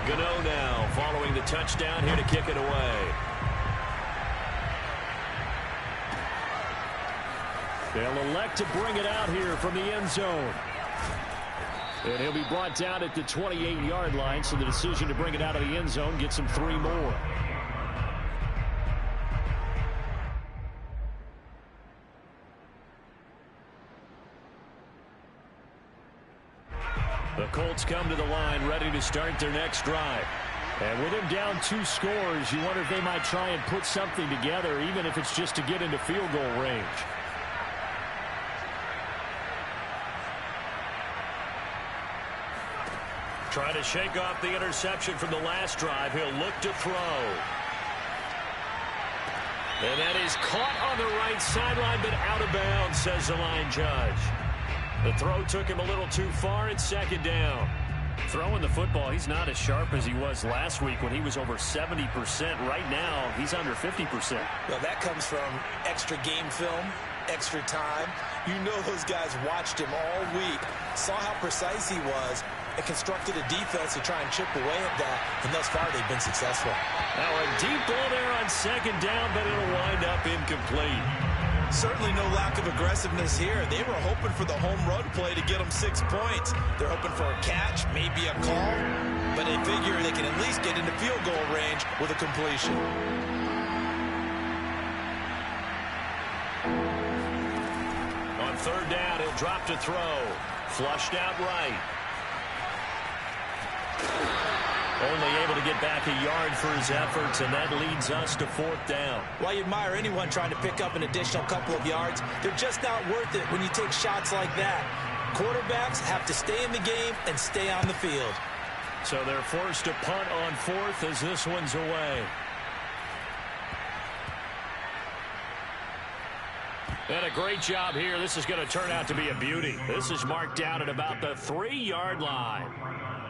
Gano now following the touchdown here to kick it away. They'll elect to bring it out here from the end zone. And he'll be brought down at the 28-yard line, so the decision to bring it out of the end zone gets him 3 more. The Colts come to the line ready to start their next drive. And with him down 2 scores, you wonder if they might try and put something together, even if it's just to get into field goal range. Trying to shake off the interception from the last drive. He'll look to throw. And that is caught on the right sideline, but out of bounds, says the line judge. The throw took him a little too far. It's 2nd down. Throwing the football, he's not as sharp as he was last week when he was over 70%. Right now, he's under 50%. Well, that comes from extra game film, extra time. You know those guys watched him all week, saw how precise he was, and constructed a defense to try and chip away at that, and thus far they've been successful. Now a deep ball there on 2nd down, but it'll wind up incomplete. Certainly no lack of aggressiveness here. They were hoping for the home run play to get them 6 points. They're hoping for a catch, maybe a call, but they figure they can at least get into field goal range with a completion. On 3rd down, he'll drop to throw. Flushed out right. Only able to get back a yard for his efforts, and that leads us to 4th down. While you admire anyone trying to pick up an additional couple of yards, they're just not worth it when you take shots like that. Quarterbacks have to stay in the game and stay on the field. So they're forced to punt on 4th as this one's away. And a great job here. This is going to turn out to be a beauty. This is marked down at about the 3-yard line.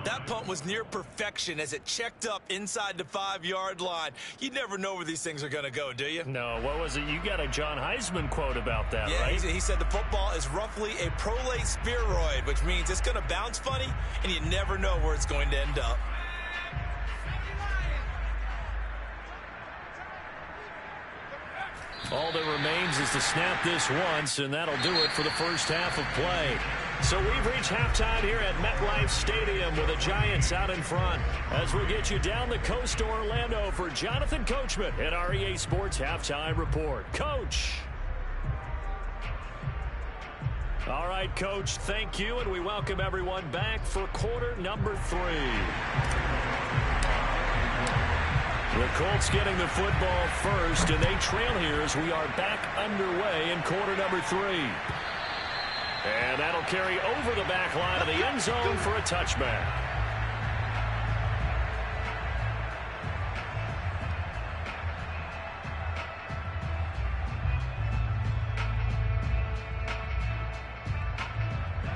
That punt was near perfection as it checked up inside the 5-yard line. You never know where these things are going to go, do you? No, what was it? You got a John Heisman quote about that, yeah, right? He said the football is roughly a prolate spheroid, which means it's going to bounce funny, and you never know where it's going to end up. All that remains is to snap this once, and that'll do it for the first half of play. So we've reached halftime here at MetLife Stadium with the Giants out in front. As we get you down the coast to Orlando for Jonathan Coachman at our EA Sports Halftime Report. Coach. All right, Coach, thank you, and we welcome everyone back for quarter number 3. The Colts getting the football first, and they trail here as we are back underway in quarter number 3. And that'll carry over the back line of the end zone for a touchback.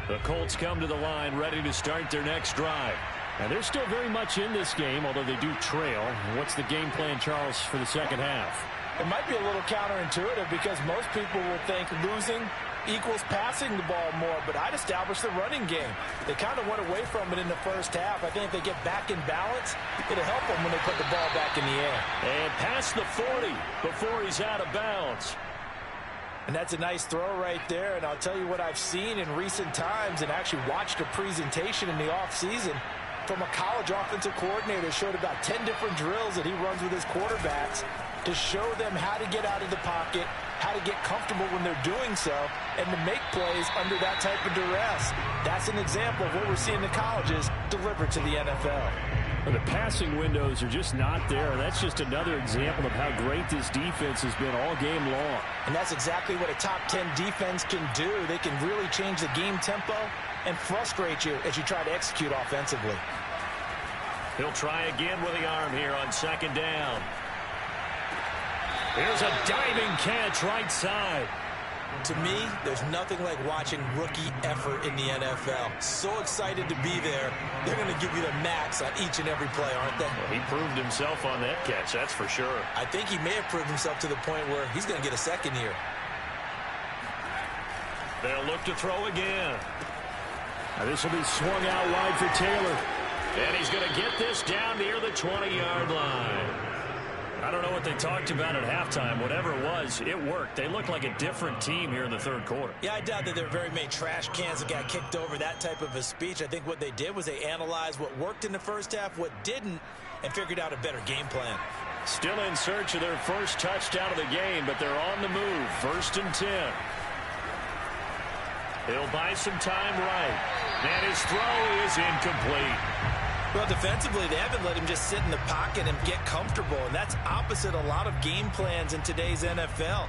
The Colts come to the line ready to start their next drive. And they're still very much in this game, although they do trail. What's the game plan, Charles, for the second half? It might be a little counterintuitive because most people will think losing equals passing the ball more, but I'd establish the running game. They kind of went away from it in the first half. I think if they get back in balance, it'll help them when they put the ball back in the air. And past the 40 before he's out of bounds. And that's a nice throw right there, and I'll tell you what I've seen in recent times and actually watched a presentation in the offseason from a college offensive coordinator. Showed about 10 different drills that he runs with his quarterbacks to show them how to get out of the pocket, how to get comfortable when they're doing so, and to make plays under that type of duress. That's an example of what we're seeing the colleges deliver to the NFL. The passing windows are just not there. That's just another example of how great this defense has been all game long. And that's exactly what a top 10 defense can do. They can really change the game tempo and frustrate you as you try to execute offensively. He'll try again with the arm here on 2nd down. Here's a diving catch right side. To me, there's nothing like watching rookie effort in the NFL. So excited to be there. They're going to give you the max on each and every play, aren't they? Well, he proved himself on that catch, that's for sure. I think he may have proved himself to the point where he's going to get a second here. They'll look to throw again. Now this will be swung out wide for Taylor. And he's going to get this down near the 20-yard line. I don't know what they talked about at halftime. Whatever it was, it worked. They look like a different team here in the third quarter. Yeah, I doubt that there are very many trash cans that got kicked over that type of a speech. I think what they did was they analyzed what worked in the first half, what didn't, and figured out a better game plan. Still in search of their first touchdown of the game, but they're on the move. 1st and 10. He'll buy some time right. And his throw is incomplete. Well, defensively, they haven't let him just sit in the pocket and get comfortable, and that's opposite a lot of game plans in today's NFL.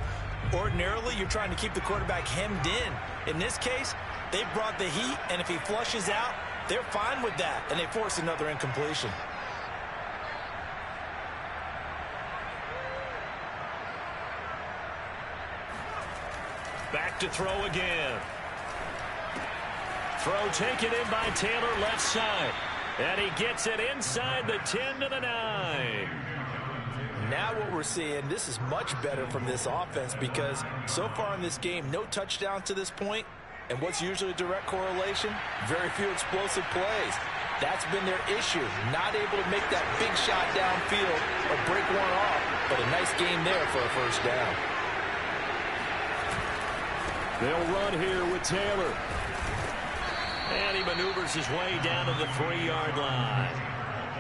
Ordinarily, you're trying to keep the quarterback hemmed in. In this case, they brought the heat, and if he flushes out, they're fine with that, and they force another incompletion. Back to throw again. Throw taken in by Taylor, left side. And he gets it inside the 10 to the 9. Now what we're seeing, this is much better from this offense because so far in this game, no touchdowns to this point. And what's usually a direct correlation? Very few explosive plays. That's been their issue. Not able to make that big shot downfield or break one off. But a nice game there for a first down. They'll run here with Taylor. And he maneuvers his way down to the 3-yard line.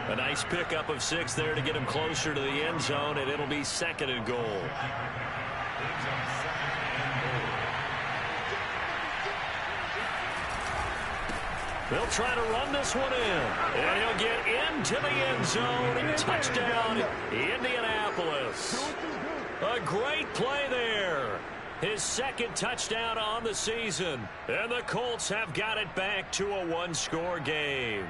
A nice pickup of 6 there to get him closer to the end zone, and it'll be 2nd and goal. They'll try to run this one in. And he'll get into the end zone. Touchdown, Indianapolis. A great play there. His 2nd touchdown on the season. And the Colts have got it back to a 1-score game.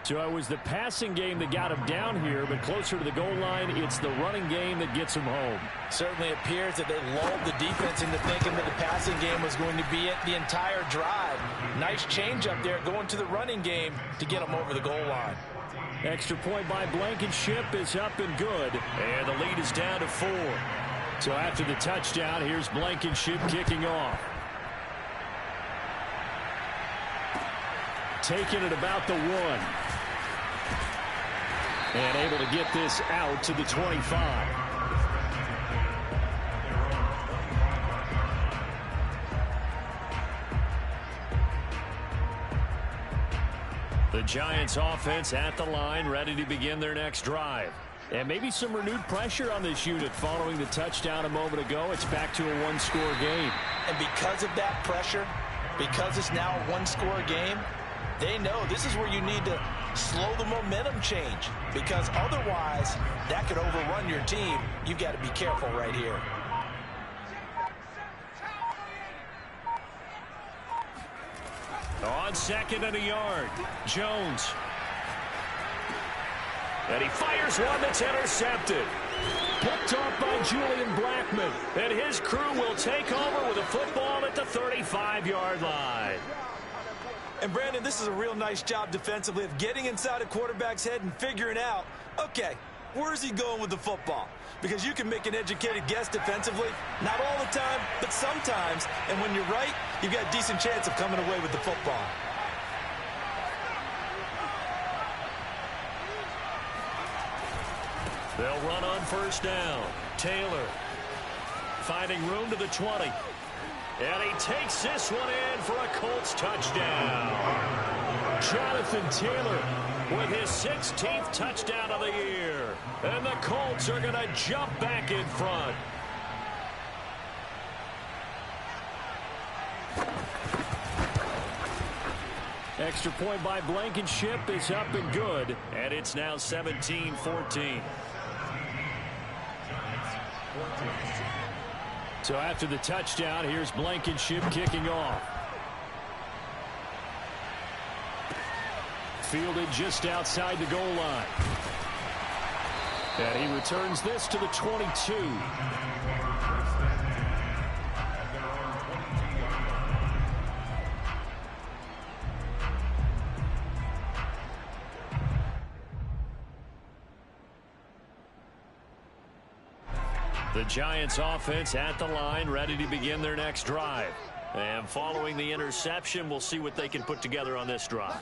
So it was the passing game that got him down here, but closer to the goal line, it's the running game that gets him home. Certainly appears that they lulled the defense into thinking that the passing game was going to be it the entire drive. Nice change up there going to the running game to get him over the goal line. Extra point by Blankenship is up and good. And the lead is down to 4. So after the touchdown, here's Blankenship kicking off. Taking it about the 1. And able to get this out to the 25. The Giants offense at the line, ready to begin their next drive. And maybe some renewed pressure on this unit following the touchdown a moment ago. It's back to a 1-score game. And because of that pressure, because it's now a 1-score game, they know this is where you need to slow the momentum change. Because otherwise, that could overrun your team. You've got to be careful right here. On 2nd and a yard, Jones. And he fires one that's intercepted. Picked off by Julian Blackmon. And his crew will take over with a football at the 35-yard line. And, Brandon, this is a real nice job defensively of getting inside a quarterback's head and figuring out, okay, where's he going with the football? Because you can make an educated guess defensively, not all the time, but sometimes. And when you're right, you've got a decent chance of coming away with the football. They'll run on 1st down. Taylor finding room to the 20. And he takes this one in for a Colts touchdown. Jonathan Taylor with his 16th touchdown of the year. And the Colts are going to jump back in front. Extra point by Blankenship is up and good. And it's now 17-14. So after the touchdown, here's Blankenship kicking off. Fielded just outside the goal line. And he returns this to the 22. The Giants offense at the line, ready to begin their next drive. And following the interception, we'll see what they can put together on this drive.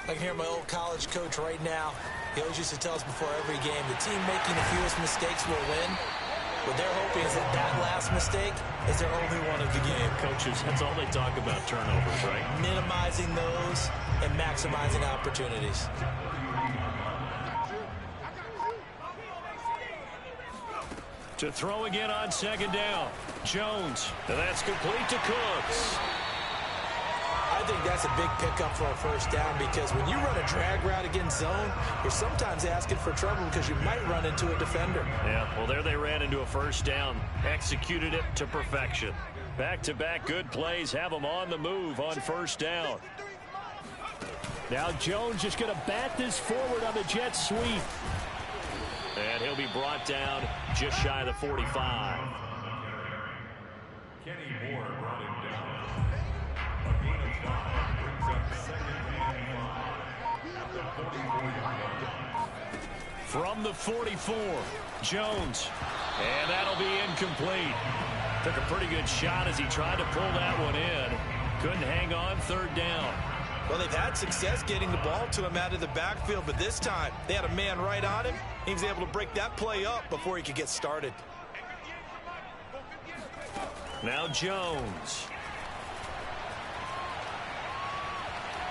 I can hear my old college coach right now. He always used to tell us before every game, the team making the fewest mistakes will win. What they're hoping is that that last mistake is their only one of the game. Coaches, that's all they talk about, turnovers, right? Minimizing those and maximizing opportunities. To throw again on second down. Jones. And that's complete to Cooks. I think that's a big pickup for a first down because when you run a drag route against zone, you're sometimes asking for trouble because you might run into a defender. Yeah, well, there they ran into a first down. Executed it to perfection. Back-to-back good plays have them on the move on first down. Now Jones just going to bat this forward on the jet sweep. And he'll be brought down just shy of the 45. Kenny Moore brought him down. A gain of 5 brings up second and 5 at the 44-yard line. From the 44, Jones. And that'll be incomplete. Took a pretty good shot as he tried to pull that one in. Couldn't hang on third down. Well, they've had success getting the ball to him out of the backfield, but this time they had a man right on him. He was able to break that play up before he could get started. Now Jones.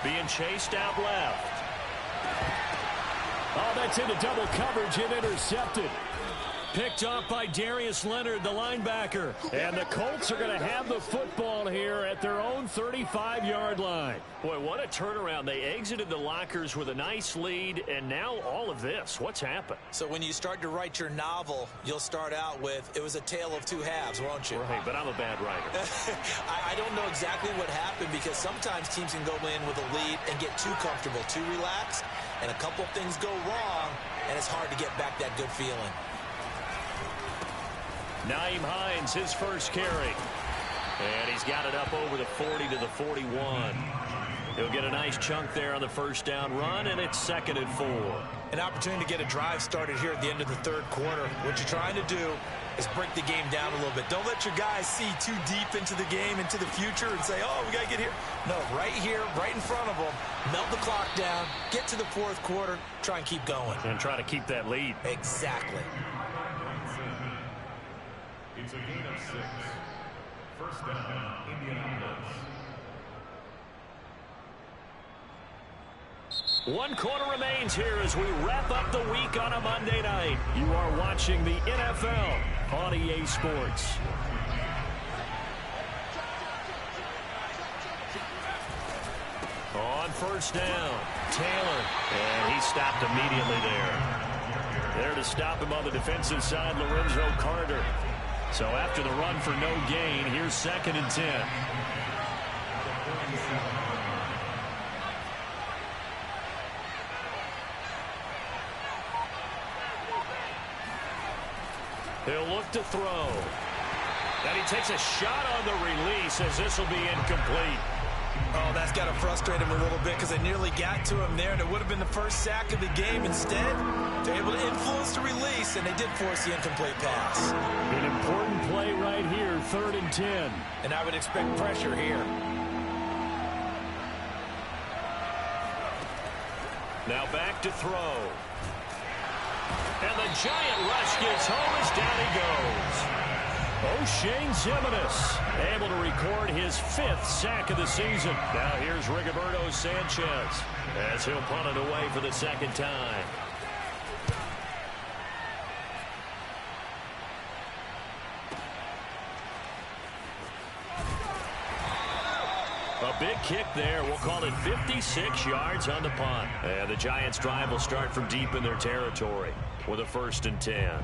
Being chased out left. Oh, that's into double coverage and intercepted. Picked off by Darius Leonard, the linebacker. And the Colts are going to have the football here at their own 35-yard line. Boy, what a turnaround. They exited the lockers with a nice lead, and now all of this. What's happened? So when you start to write your novel, you'll start out with, it was a tale of two halves, won't you? Right, but I'm a bad writer. I don't know exactly what happened because sometimes teams can go in with a lead and get too comfortable, too relaxed, and a couple of things go wrong, and it's hard to get back that good feeling. Naeem Hines, his first carry. And he's got it up over the 40 to the 41. He'll get a nice chunk there on the first down run, and it's 2nd and 4. An opportunity to get a drive started here at the end of the third quarter. What you're trying to do is break the game down a little bit. Don't let your guys see too deep into the game, into the future, and say, oh, we got to get here. No, right here, right in front of them, melt the clock down, get to the fourth quarter, try and keep going. And try to keep that lead. Exactly. It's a gain of 6. First down, Indianapolis. 1 quarter remains here as we wrap up the week on a Monday night. You are watching the NFL on EA Sports. On first down, Taylor. And he stopped immediately there. There to stop him on the defensive side, Lorenzo Carter. So after the run for no gain, here's 2nd and 10. He'll look to throw. And he takes a shot on the release as this will be incomplete. Oh, that's got to frustrate him a little bit because they nearly got to him there, and it would have been the first sack of the game. Instead, they're able to influence the release, and they did force the incomplete pass. An important play right here, 3rd and 10. And I would expect pressure here. Now back to throw. And the giant rush gets home as down he goes. O'Shane Ximines able to record his 5th sack of the season. Now here's Rigoberto Sanchez as he'll punt it away for the 2nd time. A big kick there. We'll call it 56 yards on the punt. And the Giants' drive will start from deep in their territory with a 1st and 10.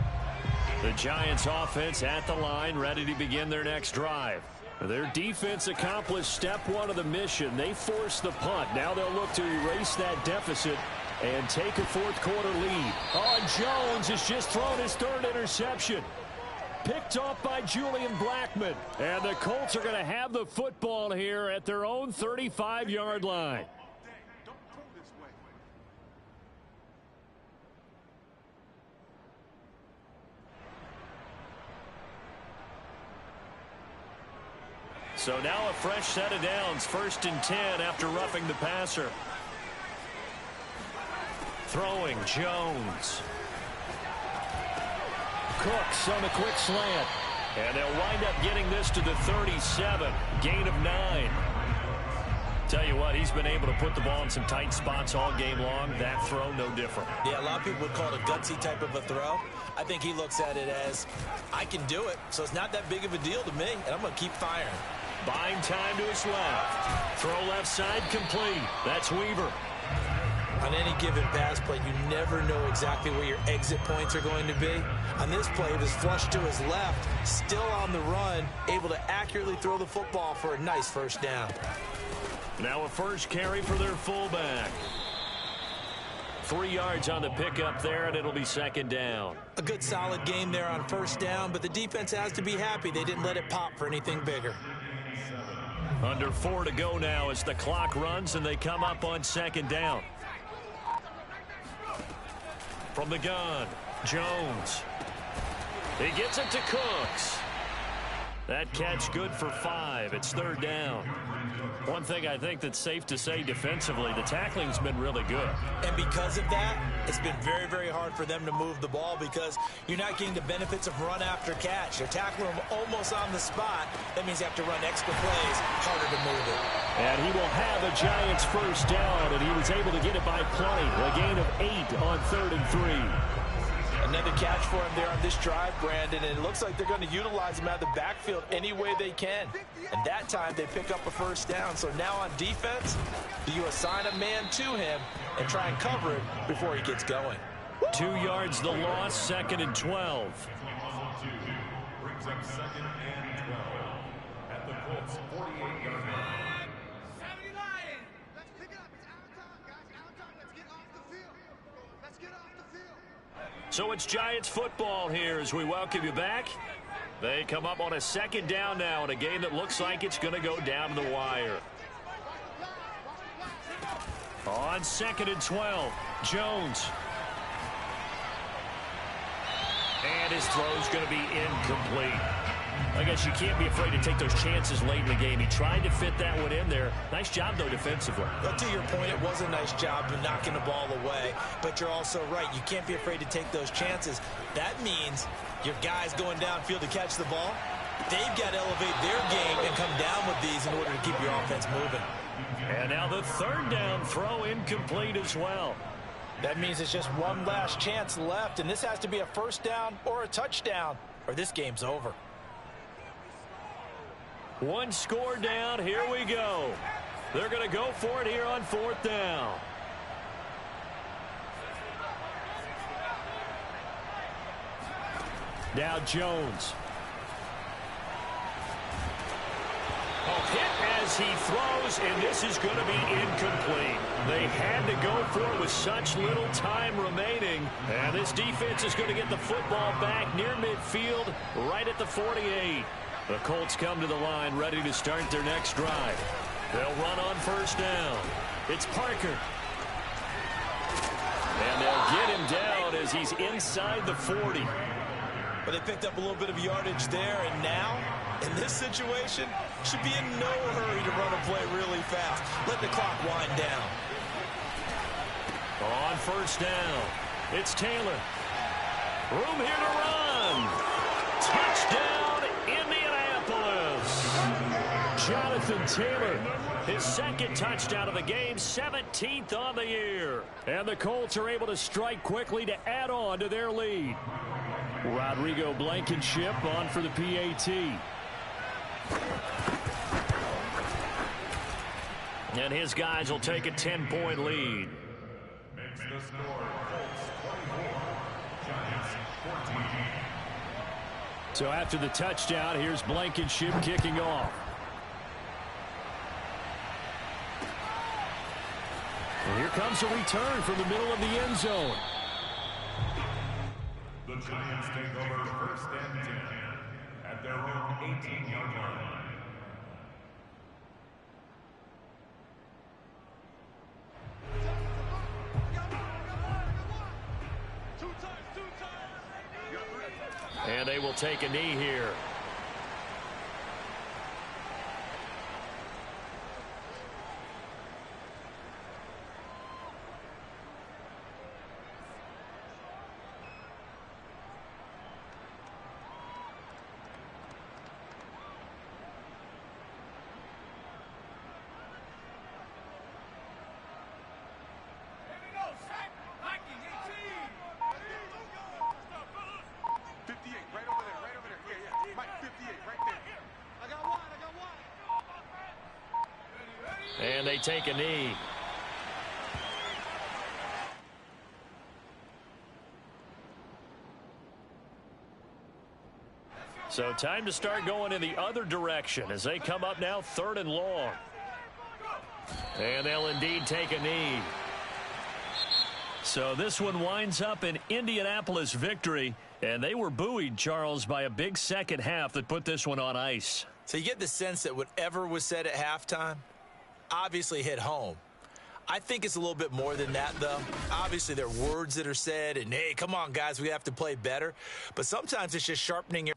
The Giants offense at the line, ready to begin their next drive. Their defense accomplished step 1 of the mission. They forced the punt. Now they'll look to erase that deficit and take a 4th quarter lead. Oh, Jones has just thrown his 3rd interception. Picked off by Julian Blackmon. And the Colts are going to have the football here at their own 35-yard line. So now a fresh set of downs, 1st and 10 after roughing the passer. Throwing, Jones. Cooks on the quick slant. And they'll wind up getting this to the 37. Gain of 9. Tell you what, he's been able to put the ball in some tight spots all game long. That throw, no different. Yeah, a lot of people would call it a gutsy type of a throw. I think he looks at it as, I can do it, so it's not that big of a deal to me, and I'm going to keep firing. Buying time to his left. Throw left side complete. That's Weaver. On any given pass play, you never know exactly where your exit points are going to be. On this play, it was flushed to his left, still on the run, able to accurately throw the football for a nice 1st down. Now a first carry for their fullback. 3 yards on the pickup there, and it'll be 2nd down. A good solid game there on 1st down, but the defense has to be happy they didn't let it pop for anything bigger. Under 4 to go now as the clock runs and they come up on 2nd down. From the gun, Jones. He gets it to Cooks. That catch good for 5. It's 3rd down. One thing I think that's safe to say defensively, the tackling's been really good. And because of that, it's been very, very hard for them to move the ball because you're not getting the benefits of run after catch. They're tackling them almost on the spot. That means you have to run extra plays, harder to move it. And he will have a Giants 1st down, and he was able to get it by plenty. A gain of 8 on 3rd and 3. Another catch for him there on this drive, Brandon, and it looks like they're going to utilize him out of the backfield any way they can. And that time they pick up a 1st down. So now on defense, do you assign a man to him and try and cover it before he gets going? 2 yards the loss, 2nd and 12. Brings up 2nd and 12 at the Colts 48-yard line. So it's Giants football here as we welcome you back. They come up on a 2nd down now in a game that looks like it's going to go down to the wire. On 2nd and 12, Jones. And his throw's going to be incomplete. I guess you can't be afraid to take those chances late in the game. He tried to fit that one in there. Nice job, though, defensively. But to your point, it was a nice job of knocking the ball away. But you're also right. You can't be afraid to take those chances. That means your guys going downfield to catch the ball, they've got to elevate their game and come down with these in order to keep your offense moving. And now the 3rd down throw incomplete as well. That means it's just one last chance left, and this has to be a 1st down or a touchdown, or this game's over. One score down. Here we go. They're going to go for it here on 4th down. Now Jones. Hit as he throws, and this is going to be incomplete. They had to go for it with such little time remaining. And this defense is going to get the football back near midfield, right at the 48. The Colts come to the line ready to start their next drive. They'll run on 1st down. It's Parker. And they'll get him down as he's inside the 40. But they picked up a little bit of yardage there, and now, in this situation, should be in no hurry to run a play really fast. Let the clock wind down. On 1st down, it's Taylor. Room here to run. Touchdown, Indianapolis. Jonathan Taylor, his 2nd touchdown of the game, 17th on the year. And the Colts are able to strike quickly to add on to their lead. Rodrigo Blankenship on for the PAT. And his guys will take a 10-point lead. Makes the score Colts 24, Giants 14. So after the touchdown, here's Blankenship kicking off. And here comes a return from the middle of the end zone. The Giants take over 1st and 10 at their own 18-yard line. And they will take a knee here. And they take a knee. So time to start going in the other direction as they come up now 3rd and long. And they'll indeed take a knee. So this one winds up an Indianapolis victory. And they were buoyed, Charles, by a big second half that put this one on ice. So you get the sense that whatever was said at halftime obviously hit home. I think it's a little bit more than that, though. Obviously, there are words that are said, and, hey, come on, guys, we have to play better. But sometimes it's just sharpening your